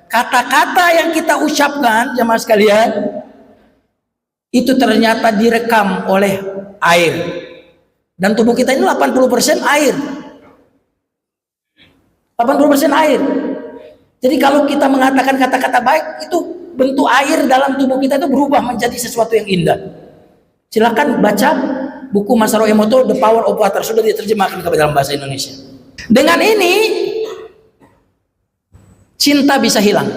kata-kata yang kita ucapkan jamaah sekalian itu ternyata direkam oleh air, dan tubuh kita ini 80% air. 80% air. Jadi kalau kita mengatakan kata-kata baik, itu bentuk air dalam tubuh kita itu berubah menjadi sesuatu yang indah. Silakan baca buku Masaru Emoto, The Power of Water, sudah diterjemahkan ke dalam bahasa Indonesia. Dengan ini cinta bisa hilang.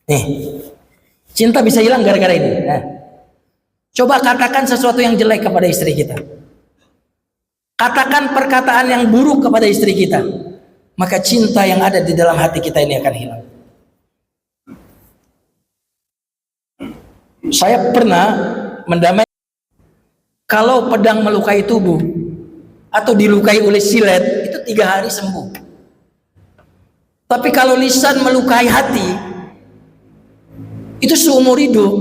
Nih, cinta bisa hilang gara-gara ini. Nah, coba katakan sesuatu yang jelek kepada istri kita. Katakan perkataan yang buruk kepada istri kita. Maka cinta yang ada di dalam hati kita ini akan hilang. Saya pernah mendamai kalau pedang melukai tubuh atau dilukai oleh silet itu 3 hari sembuh. Tapi kalau lisan melukai hati itu seumur hidup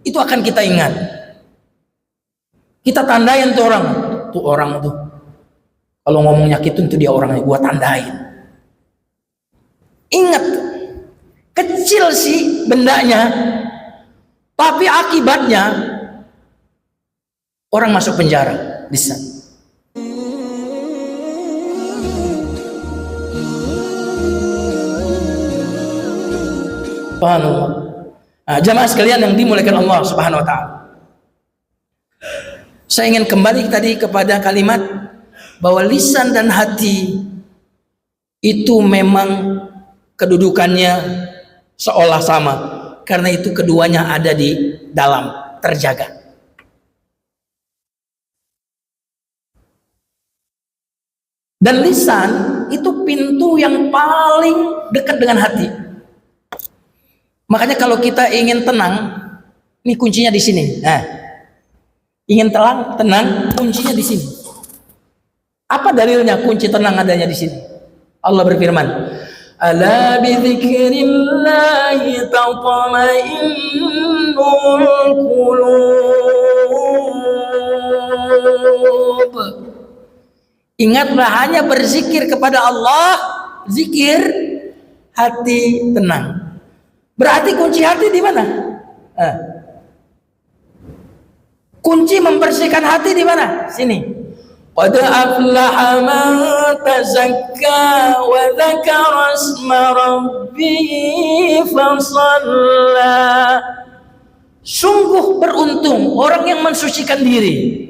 itu akan kita ingat. Kita tandain tuh orang tuh. Kalau ngomong nyakitin tuh dia orangnya, gua tandain. Ingat, kecil sih bendanya, tapi akibatnya orang masuk penjara, lisan. Subhanallah. Nah, jamaah sekalian yang dimuliakan Allah Subhanahu wa taala. Saya ingin kembali tadi kepada kalimat bahwa lisan dan hati itu memang kedudukannya seolah sama, karena itu keduanya ada di dalam, terjaga. Dan lisan itu pintu yang paling dekat dengan hati. Makanya kalau kita ingin tenang, ini kuncinya di sini. Nah, ingin tenang, kuncinya di sini. Apa dalilnya kunci tenang adanya di sini? Allah berfirman, "Ala bi dzikrillahi tatma'innul qulub." Ingatlah, hanya berzikir kepada Allah, zikir, hati tenang. Berarti kunci hati di mana? Kunci membersihkan hati di mana? Sini. Qad aflaha man tazakka wa dzakara isma rabbih fasalla. Sungguh beruntung orang yang mensucikan diri.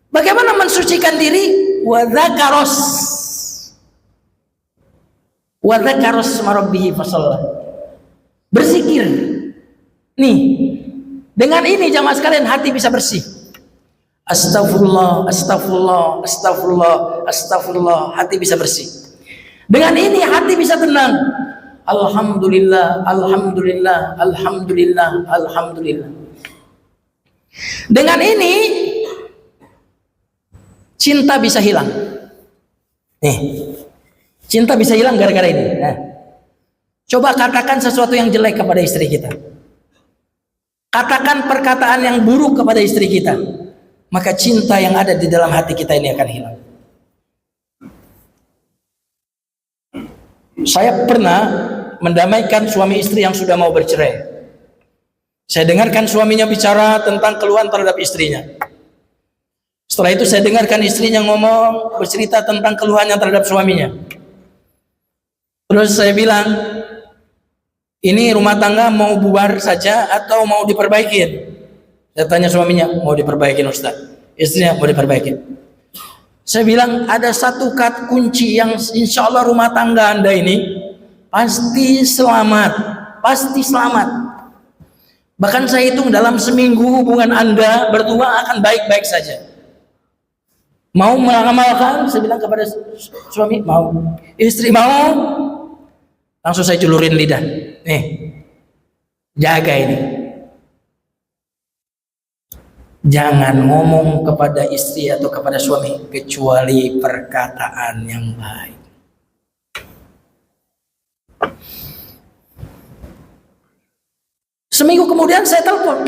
Bagaimana mensucikan diri? Wa dzakara isma rabbih fasalla. Berzikir. Nih, dengan ini jamaah sekalian hati bisa bersih. Astagfirullah, astagfirullah, astagfirullah, astagfirullah, hati bisa bersih. Dengan ini hati bisa tenang. Alhamdulillah, alhamdulillah, alhamdulillah, alhamdulillah. Dengan ini cinta bisa hilang. Nih, cinta bisa hilang gara-gara ini. Nah, coba katakan sesuatu yang jelek kepada istri kita. Katakan perkataan yang buruk kepada istri kita. Maka cinta yang ada di dalam hati kita ini akan hilang. Saya pernah mendamaikan suami istri yang sudah mau bercerai. Saya dengarkan suaminya bicara tentang keluhan terhadap istrinya. Setelah itu saya dengarkan istrinya ngomong, bercerita tentang keluhannya terhadap suaminya. Terus saya bilang, ini rumah tangga mau bubar saja atau mau diperbaikin? Saya tanya suaminya, mau diperbaikin Ustaz. Istrinya mau diperbaikin. Saya bilang, ada satu kata kunci yang insya Allah rumah tangga Anda ini pasti selamat. Pasti selamat. Bahkan saya hitung dalam seminggu hubungan Anda berdua akan baik-baik saja. Mau mengamalkan? Saya bilang kepada suami, mau. Istri mau? Langsung saya julurin lidah. Nih, jaga ini. Jangan ngomong kepada istri atau kepada suami kecuali perkataan yang baik. Seminggu kemudian saya telepon.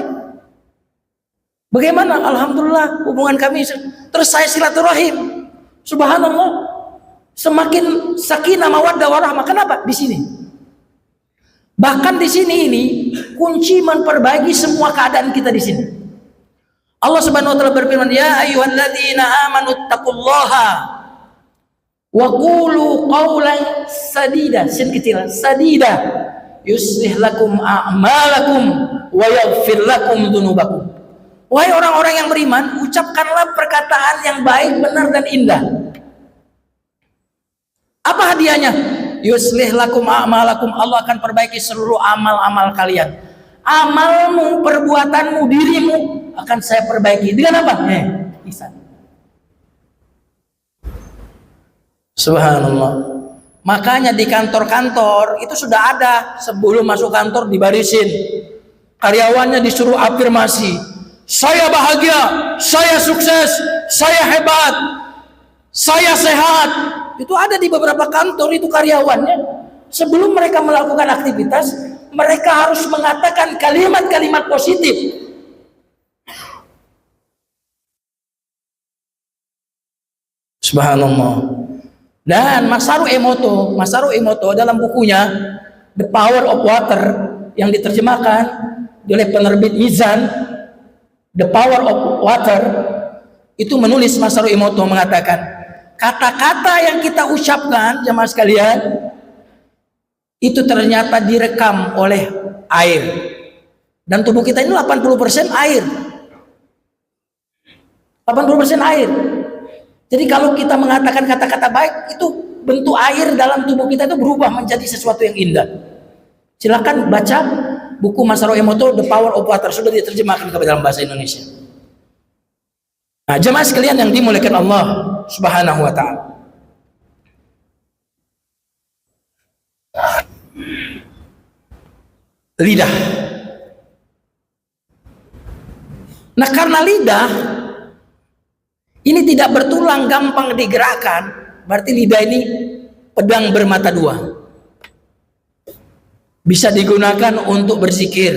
Bagaimana? Alhamdulillah hubungan kami. Terus saya silaturahim. Subhanallah. Semakin sakinah mawaddah warahmah. Kenapa? Di sini. Bahkan di sini ini kunci memperbaiki semua keadaan kita di sini. Allah Subhanahu wa taala berfirman, "Ya ayyuhalladzina amanu taqullaha wa qulu qawlan sadida." Sin kecil, sadida. Yuslih lakum a'malakum wa yaghfir lakum dzunubakum. Wahai orang-orang yang beriman, ucapkanlah perkataan yang baik, benar dan indah. Apa hadiahnya? Yuslih lakum a'malakum. Allah akan perbaiki seluruh amal-amal kalian. Amalmu, perbuatanmu, dirimu akan saya perbaiki. Dengan apa? Ihsan. Subhanallah. Makanya di kantor-kantor itu sudah ada, sebelum masuk kantor dibarisin. Karyawannya disuruh afirmasi. Saya bahagia, saya sukses, saya hebat, saya sehat. Itu ada di beberapa kantor itu karyawannya. Sebelum mereka melakukan aktivitas, mereka harus mengatakan kalimat-kalimat positif. Subhanallah. Dan Masaru Emoto dalam bukunya The Power of Water yang diterjemahkan oleh penerbit Mizan, The Power of Water, itu menulis Masaru Emoto mengatakan, kata-kata yang kita ucapkan jemaah sekalian itu ternyata direkam oleh air. Dan tubuh kita ini 80% air. 80% air. Jadi kalau kita mengatakan kata-kata baik, itu bentuk air dalam tubuh kita itu berubah menjadi sesuatu yang indah. Silakan baca buku Masaru Emoto The Power of Water, sudah diterjemahkan ke dalam bahasa Indonesia. Nah, jemaah sekalian yang dimuliakan Allah Subhanahu wa taala. Lidah. Nah, karena lidah ini tidak bertulang, gampang digerakkan, berarti lidah ini pedang bermata dua. Bisa digunakan untuk berzikir,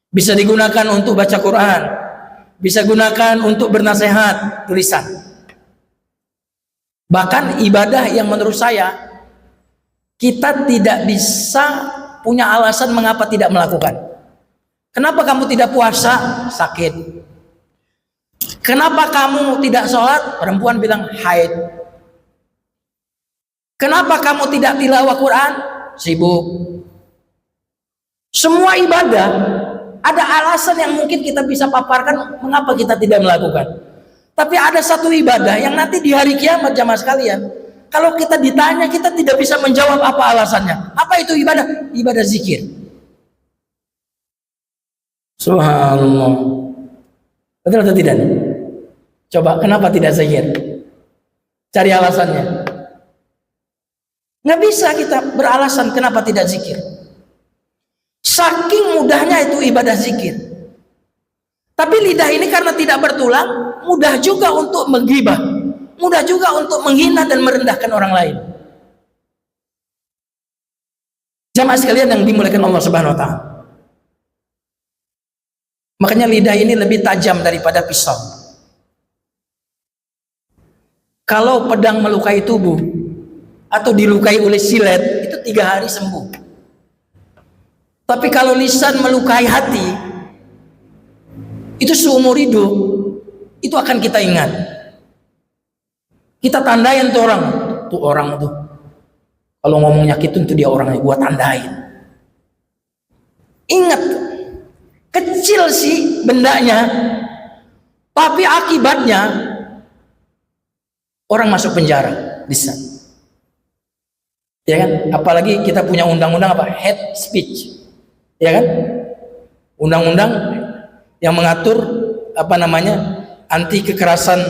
bisa digunakan untuk baca Quran, bisa gunakan untuk bernasihat, tulisan. Bahkan ibadah yang menurut saya kita tidak bisa punya alasan mengapa tidak melakukan. Kenapa kamu tidak puasa? Sakit. Kenapa kamu tidak sholat? Perempuan bilang haid. Kenapa kamu tidak tilawah Quran? Sibuk. Semua ibadah ada alasan yang mungkin kita bisa paparkan mengapa kita tidak melakukan. Tapi ada satu ibadah yang nanti di hari kiamat jamaah sekalian, kalau kita ditanya kita tidak bisa menjawab apa alasannya. Apa itu ibadah? Ibadah zikir. Subhanallah. Betul atau tidak? Coba kenapa tidak zikir? Cari alasannya. Nggak bisa kita beralasan kenapa tidak zikir. Saking mudahnya itu ibadah zikir. Tapi lidah ini karena tidak bertulang, mudah juga untuk menggibah, mudah juga untuk menghina dan merendahkan orang lain. Jamaah sekalian yang dimuliakan Allah Subhanahu wa taala. Makanya lidah ini lebih tajam daripada pisau. Kalau pedang melukai tubuh atau dilukai oleh silet, itu 3 hari sembuh. Tapi kalau lisan melukai hati, itu seumur hidup itu akan kita ingat. Kita tandain tuh orang tuh. Kalau ngomong nyakitin tuh dia orangnya, gua tandain. Ingat, kecil sih bendanya, tapi akibatnya orang masuk penjara, lisan. Ya kan? Apalagi kita punya undang-undang apa? Hate speech. Ya kan? Undang-undang yang mengatur anti kekerasan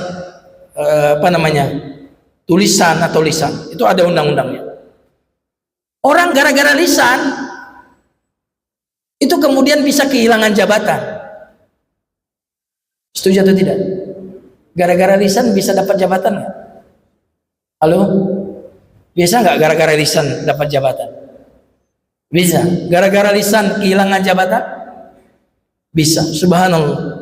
tulisan atau lisan. Itu ada undang-undangnya. Orang gara-gara lisan itu kemudian bisa kehilangan jabatan. Setuju atau tidak? Gara-gara lisan bisa dapat jabatan nggak? Halo? Biasa nggak gara-gara lisan dapat jabatan? Bisa. Gara-gara lisan kehilangan jabatan? Bisa. Subhanallah.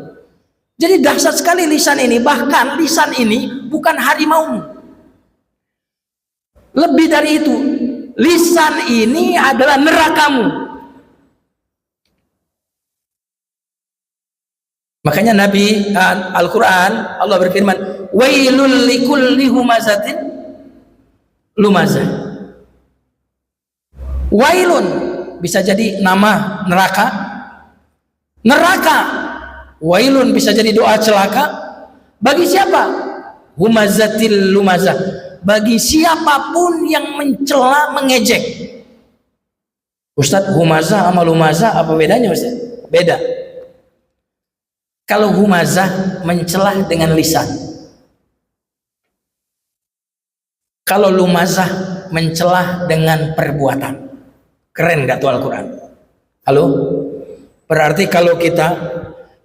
Jadi dahsyat sekali lisan ini. Bahkan lisan ini bukan harimaumu. Lebih dari itu. lisan ini adalah nerakamu. Makanya Nabi Al-Quran Allah berfirman, wailul likulli humazatin lumazah. Wailun bisa jadi nama neraka. Neraka. Wailun bisa jadi doa celaka. Bagi siapa? Humazatil lumazah. Bagi siapapun yang mencela, mengejek. Ustadz, humazah sama lumazah apa bedanya Ustadz? Beda. Kalau humazah mencela dengan lisan. Kalau lumazah mencela dengan perbuatan. Keren gak tuh Al-Quran? Halo? Berarti kalau kita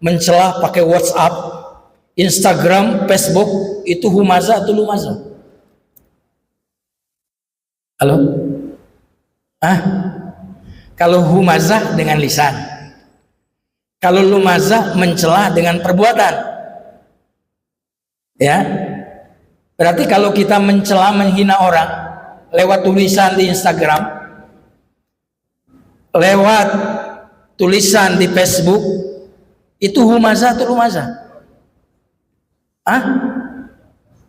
mencela pakai WhatsApp, Instagram, Facebook, itu humazah atau lumazah? Halo? Kalau humazah dengan lisan, kalau lumazah mencela dengan perbuatan, ya. Berarti kalau kita mencela, menghina orang lewat tulisan di Instagram, lewat tulisan di Facebook, itu humazah atau lumazah?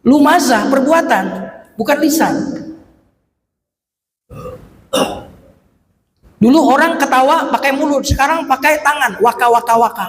Lumazah, perbuatan, bukan lisan. Dulu orang ketawa pakai mulut, sekarang pakai tangan, waka waka waka.